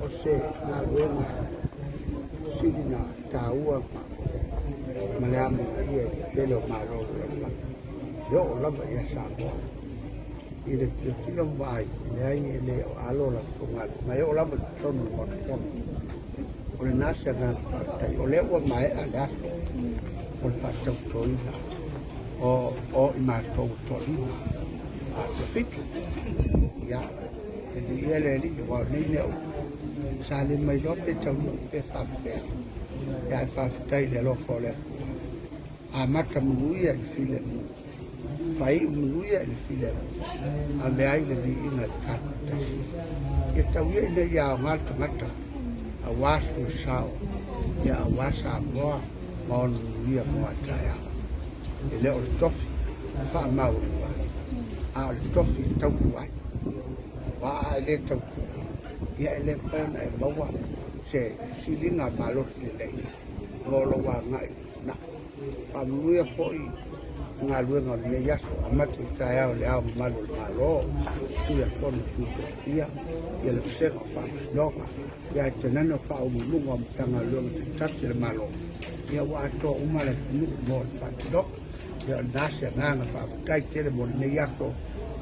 Ose na wena sidina taua malamu ia telo malo la yo la ya sabo ile kilo vai le le alo la tunga ma yo la ton mo ton ole nasa na fa ole wa mai ada por fatto toina o ma to lima a profito ya ele ele wa ni ne sale mai lo pe tamu pe fa pe ya fa tai de lo fole a mata muia il file fai muia il file a me ai le ina katta e tawia ina ya malta mata a wasu sao ya a wasa moa mon muia moa taya e le o tofi fa mau a o tofi tau kuai wa le tau ya ele pana e maua se silinga malos le lei ngolo wa ngai na pamuia foi nga luenga le yaso amati taya le au malo malo su el fondo su ya y el cero fa sloga ya tenano fa u lunga tanga lunga tatti le malo ya wa to umale nu mo fa do ya nasya nga fa kai tele mo le yaso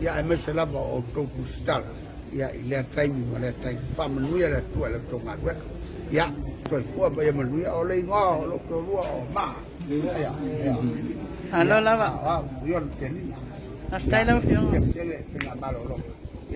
ya emesela ba o to stala ya ile kai mi mo le tai fa manuia le tua le to nga ya to el po ba ya manuia o le ngo lo to lua o ma ya ya Halo lava. yo tenía Hasta ahí la opción. tiene malo